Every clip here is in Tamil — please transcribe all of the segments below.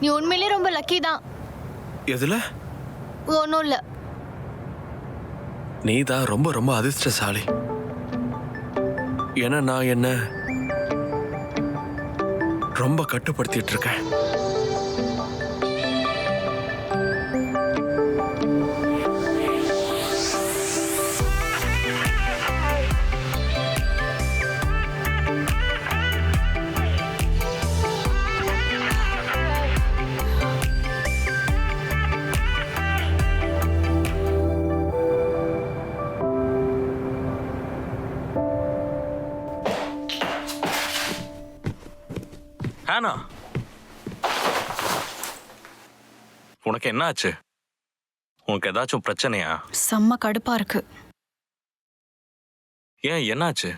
நீ உண்மையிலேயே ரொம்ப லக்கி தான். எதுல? ஒன்றும் இல்லை. நீ தான் ரொம்ப ரொம்ப அதிர்ஷ்டசாலி. ஏன்னா நான் என்ன ரொம்ப கட்டுப்படுத்திட்டு இருக்கேன். ஹானா, உனக்கு என்ன ஆச்சு? உனக்கு ஏதாச்சும் பிரச்சனையா? செம்ம கடுப்பா இருக்கு. ஏன், என்னாச்சு?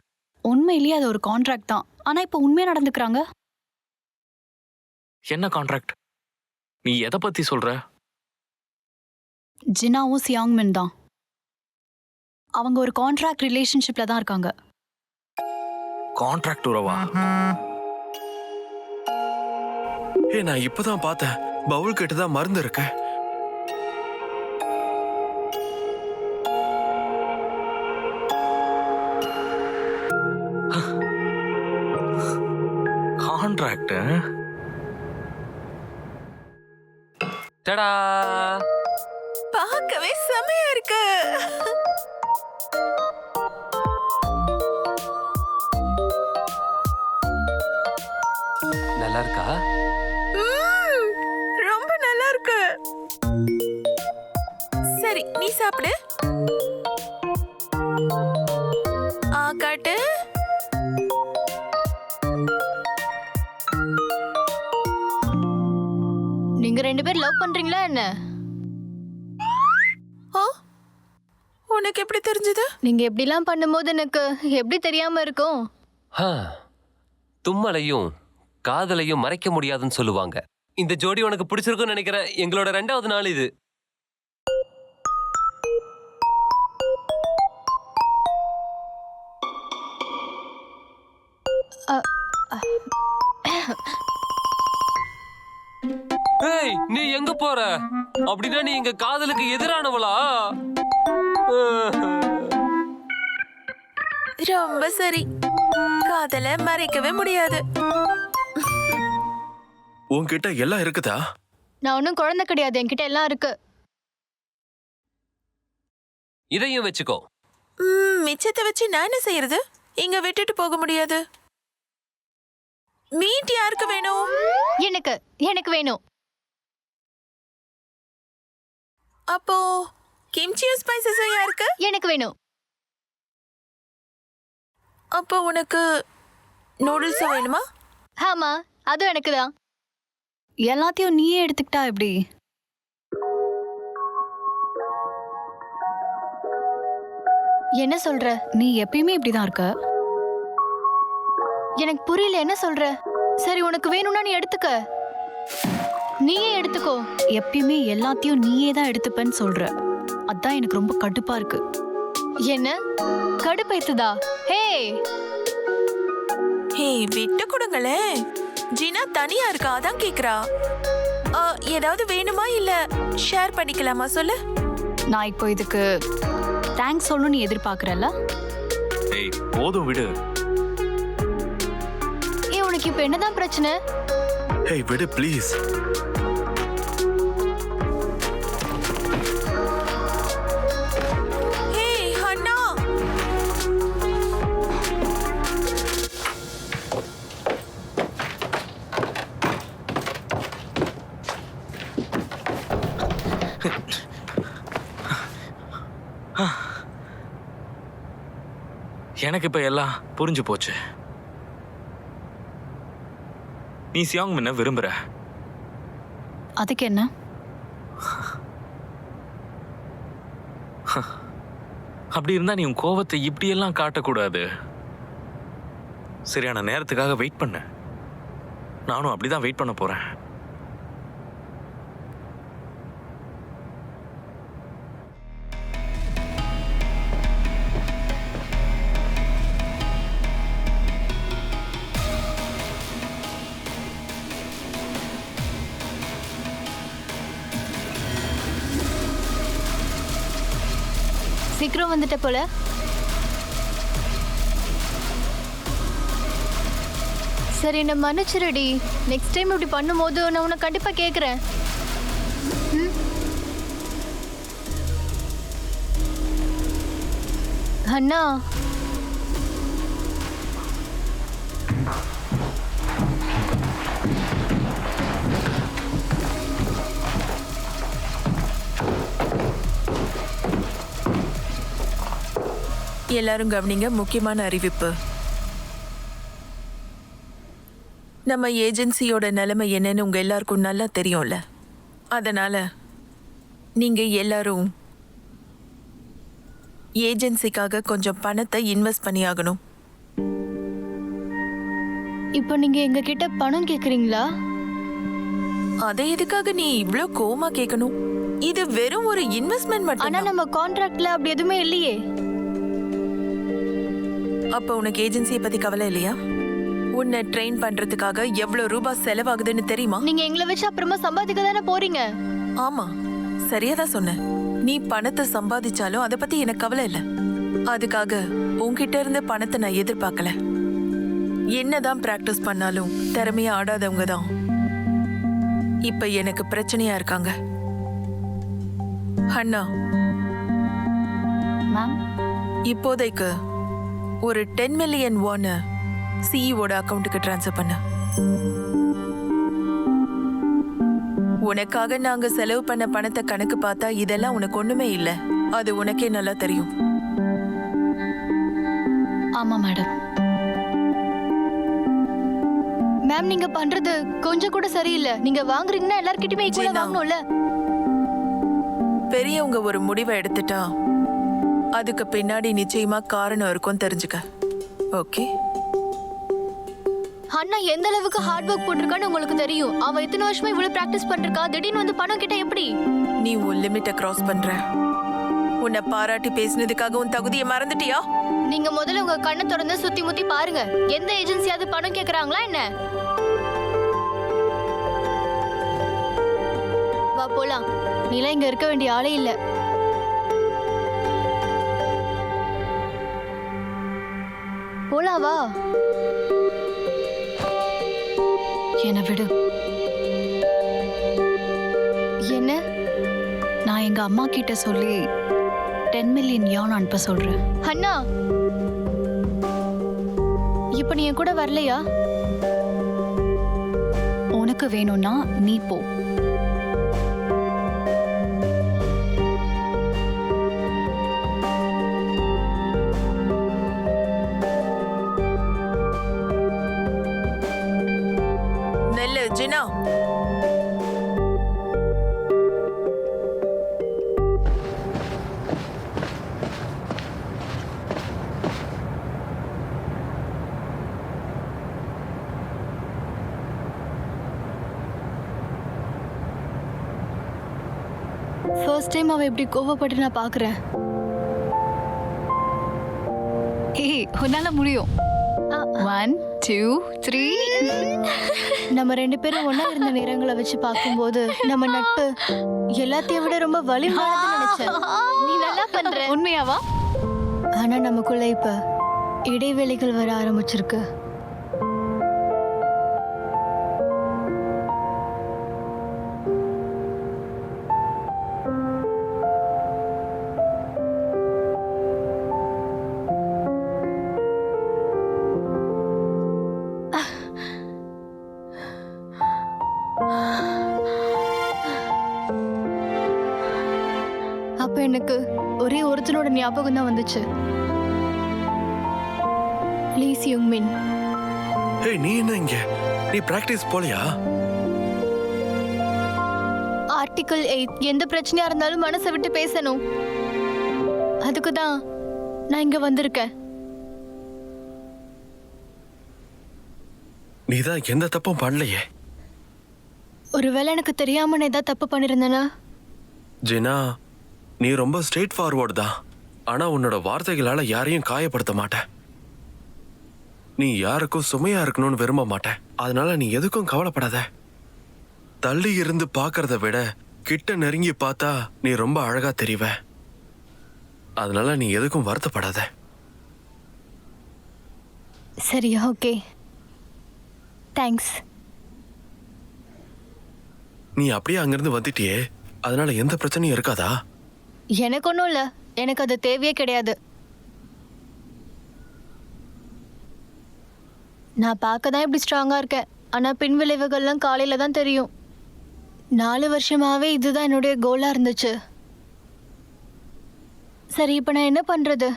உண்மையிலேயே அது ஒரு கான்ட்ராக்ட் தான். ஆனா இப்ப உண்மையா நடந்துக்கிறாங்க. என்ன கான்ட்ராக்ட்? நீ எதை பத்தி சொல்ற? ஜினாவும் சியாங்மின் தான். அவங்க ஒரு கான்ட்ராக்ட் ரிலேஷன்ஷிப்ல தான் இருக்காங்க. கான்ட்ராக்ட் உறவா? நான் இப்பதான் பார்த்தேன். பவுல் கிட்ட தான் மருந்து இருக்கு. கான்ட்ராக்ட்? டடா, பார்க்கவே செமையா இருக்கு. நல்லா இருக்கா? ரொம்ப நல்லா இருக்கு. சரி, நீ சாப்பிடு. காட்டு. நீங்க ரெண்டு பேரும் லவ் பண்றீங்களா என்ன? உனக்கு எப்படி தெரிஞ்சது? நீங்க எப்படிலாம் பண்ணும்போது எனக்கு எப்படி தெரியாம இருக்கும்? தும்மலையும் காதலையும் மறைக்க முடியாதுன்னு சொல்லுவாங்க. இந்த ஜோடி உனக்கு பிடிச்சிருக்கும்னு நினைக்கிறேன். எங்களோட 2வது நாள் இது. ஏய், நீ எங்க போற? அப்படின்னா நீ எங்க காதலுக்கு எதிரானவளா? ரொம்ப சரி. காதலை மறைக்கவே முடியாது. உன்கிட்ட எல்லாம் இருக்குதா? நான் ஒன்றும் குழந்தை கிடையாது. என்கிட்ட எல்லாம் இருக்கு. இதையும் வச்சுக்கோ. மிச்சத்தை வச்சு நான் என்ன செய்யறது? இங்க விட்டுட்டு போக முடியாது. மீட் யாருக்கு வேணும்? எனக்கு எனக்கு வேணும். அப்போ கிம்ச்சியும் ஸ்பைசஸும் யாருக்கு? எனக்கு வேணும். அப்போ உனக்கு நூடுல்ஸும் வேணுமா? ஆமா, அதுவும் எனக்கு தான். எல்லாத்தையும் நீயே எடுத்துக்கிட்டா எப்படி? என்ன சொல்ற? நீ எப்பயுமே இப்படிதான் இருக்க. எனக்கு புரியல, என்ன சொல்ற? சரி, உனக்கு வேணும்னா நீ எடுத்துக்க. நீயே எடுத்துக்கோ. எப்பயுமே எல்லாத்தையும் நீயே தான் எடுத்துப்பேன்னு சொல்ற. அதான் எனக்கு ரொம்ப கடுப்பா இருக்கு. என்ன கடுப்பேத்துதா? ஹே ஹே, விட்டு கொடுங்களேன். ஜினா தனியா இருக்கா, அதான் கேக்குறா. ஏதாவது வேணுமா இல்ல ஷேர் பண்ணிக்கலாமா சொல்லு. நான் இப்போ இதுக்கு தேங்க்ஸ் சொல்லணும் நீ எதிர்பார்க்கறல்ல? ஏய், போதும் விடு. உனக்கு இப்ப என்னதான் பிரச்சனை? ஏய் விடு ப்ளீஸ். ஹே அண்ணா, எனக்கு இப்ப எல்லாம் புரிஞ்சு போச்சு. நீ சியாங்மின்ன விரும்புற. அதுக்கு என்ன? அப்படி இருந்தா நீ உன் கோவத்தை இப்படியெல்லாம் காட்டக்கூடாது. சரியான நேரத்துக்காக வெயிட் பண்ண. நானும் அப்படிதான் வெயிட் பண்ண போறேன். சீக்கிரம் வந்துட்ட போல. சரி, என்ன மன்னிச்சிருடி. நெக்ஸ்ட் டைம் இப்படி பண்ணும்போது நான் உன்னை கண்டிப்பா கேக்குறேன். அண்ணா, எல்லாரும் கவனிங்க, முக்கியமான அறிவிப்பு. நம்ம ஏஜென்சியோட நிலைமை என்னன்னு உங்க எல்லாருக்கும் நல்லா தெரியும்ல. அதனால நீங்க எல்லாரும் ஏஜென்சிக்காக கொஞ்சம் பணத்தை இன்வெஸ்ட் பண்ணி ஆகணும். இப்போ நீங்க எங்க கிட்ட பணம் கேக்குறீங்களா? அதை எதுக்காக நீ இவ்ளோ கோவமா கேட்கணும்? இது வெறும் ஒரு இன்வெஸ்ட்மெண்ட் ஆனா மட்டும். நம்ம கான்ட்ராக்ட்ல அப்படி எதுவுமே இல்லையே. அப்ப உனக்கு ஏஜென்சியை பத்தி கவலை இல்லையா? உன்னை ட்ரெயின் பண்றதுக்காக எவ்வளவு ரூபாய் செலவாகுதுன்னு தெரியுமா? நீங்க எங்களை வச்சு அப்புறமா சம்பாதிக்க தானே போறீங்க. ஆமா, சரியாதான் சொன்ன. நீ பணத்தை சம்பாதிச்சாலும் அதை பத்தி எனக்கு கவலை இல்ல. அதுக்காக உன்கிட்ட இருந்து பணத்தை நான் எதிர்பார்க்கல. என்னதான் பிராக்டிஸ் பண்ணாலும் திறமையா ஆடாதவங்க தான் இப்ப எனக்கு பிரச்சனையா இருக்காங்க. அண்ணா, மேம், இப்போதைக்கு ஒரு 10 மில்லியன் வான சிஇஓட அக்கவுண்ட்டுக்கு ட்ரான்ஸ்ஃபர் பண்ண. உனக்காக நாங்க செலவு பண்ண பணத்தை கணக்கு பார்த்தா இதெல்லாம் உனக்கு ஒண்ணுமே இல்ல. அது உனக்கே நல்லா தெரியும். ஆமா மேடம். மேம், நீங்க பண்றது கொஞ்சம் கூட சரியில்லை. நீங்க வாங்குறீங்கன்னா எல்லார்கிட்டயுமே ஈக்குவலா ஜீனா. வாங்கணும்ல. பெரியவங்க ஒரு முடிவை எடுத்துட்டா அதுக்கு பின்னாடி நிச்சயமா காரணம் இருக்கும், தெரிஞ்சுக்க. ஓகே? அண்ணா எந்த அளவுக்கு ஹார்ட் ஒர்க் போட்டிருக்கான்னு உங்களுக்கு தெரியும். அவ இத்தனை வருஷமா இவ்வளவு பிராக்டிஸ் பண்ணிருக்கா. திடீர்னு வந்து பணம் கிட்ட எப்படி? நீ உன் லிமிட்டை கிராஸ் பண்ற. உன்னை பாராட்டி பேசினதுக்காக உன் தகுதியை மறந்துட்டியா? நீங்க முதல்ல உங்க கண்ணை திறந்து சுத்தி முத்தி பாருங்க. எந்த ஏஜென்சியாவது பணம் கேக்குறாங்களா என்ன? வா போலாம். நீலாம் இங்க இருக்க வேண்டிய ஆளே இல்ல. போலாம் வா. என்னை விடு. என்ன? நான் எங்க அம்மா கிட்ட சொல்லி 10 மில்லியன் யான் அனுப்ப சொல்றேன். அண்ணா, இப்ப நீ என் கூட வரலையா? உனக்கு வேணும்னா நீ போ. நெல்லு ஜினா. ஃபர்ஸ்ட் டைம் அவ இப்படி கோவப்பட்டு நான் பாக்குறேன். ஏய், உன்னால முடியும். 1 2 3. நம்ம ரெண்டு பேரும் ஒண்ணா இருந்த நேரங்களை வச்சு பார்க்கும்போது நம்ம நட்பு எல்லாத்தையும் விட ரொம்ப வலிமையானதுன்னு நினைச்சேன். நீ நல்லா பண்ற. உண்மையாவா? ஆனா நமக்குள்ள இப்ப இடைவெளிகள் வர ஆரம்பிச்சிருக்கு. அப்ப எனக்கு ஒரே ஒருத்தனோட ஞாபகம் தான் வந்துச்சு. லீ சியோங் மின். ஏய், நீ என்ன இங்க? நீ பிராக்டிஸ் போலையா? ஆர்டிகிள் 8 எந்த பிரச்சனையா இருந்தாலும் மனசை விட்டு பேசணும். அதுக்கு தான் நான் இங்க வந்திருக்கேன். நீதான் எந்த தப்பும் பண்ணலையே. ஒருவேளை எனக்கு தெரியாம நான் ஏதாவது தப்பு பண்ணிருந்தேனா? ஜினா, நீ ரொம்ப ஸ்ட்ரெயிட் ஃபார்வர்டு தான். ஆனா உன்னோட வார்த்தைகளால யாரையும் காயப்படுத்த மாட்டேன். நீ யாருக்கும் சுமையா இருக்கணும்னு விரும்ப மாட்டேன். அதனால நீ எதுக்கும் கவலைப்படாத. தள்ளி இருந்து பார்க்கறத விட கிட்ட நெருங்கி பார்த்தா நீ ரொம்ப அழகா தெரிவ. அதனால நீ எதுக்கும் வருத்தப்படாத. சரி, ஓகே. தேங்க்ஸ். நீ அப்படியே அங்கிருந்து வந்துட்டியே, அதனால எந்த பிரச்சனையும் இருக்காதா? எனக்கு ஒன்றும் இல்லை, எனக்கு அது தேவையே கிடையாது. நான் பார்க்க தான் இப்படி ஸ்ட்ராங்காக இருக்கேன், ஆனால் பின் விளைவுகள்லாம் காலையில் தான் தெரியும். 4 வருஷமாவே இதுதான் என்னுடைய கோலாக இருந்துச்சு. சரி, இப்போ நான் என்ன பண்ணுறது?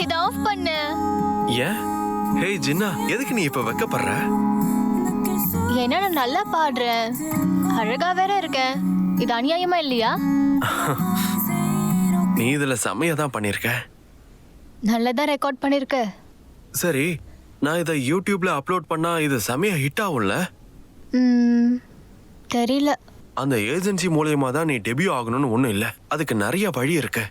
இதை ஆஃப் பண்ணு. ஏன்? ஹே ஜின்னா, எதுக்கு நீ இப்ப வெக்கப்படுற? ஏன்னா நான் நல்லா பாடுறேன், அழகா வேற இருக்கேன். இது அநியாயமா இல்லையா? நீ இதுல செம்மையா தான் பண்ணிருக்க. நல்லதா ரெக்கார்ட் பண்ணிருக்க. சரி, நான் இதை யூடியூப்ல அப்லோட் பண்ணா இது செம்மையா ஹிட் ஆகும்ல? தெரியல. அந்த ஏஜென்சி மூலியமா தான் நீ டெபியூ ஆகணும்னு ஒண்ணும் இல்ல. அதுக்கு நிறைய வழி இருக்கு.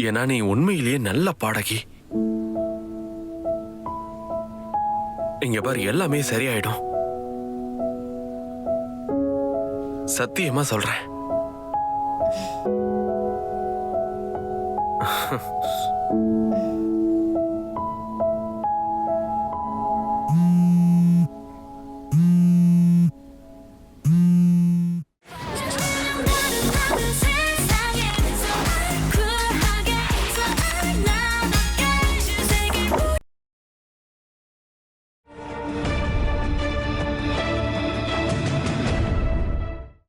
ஏன்னா நீ உண்மையிலேயே நல்ல பாடகி. இங்க பாரு, எல்லாமே சரியாயிடும். சத்தியமா சொல்றேன்.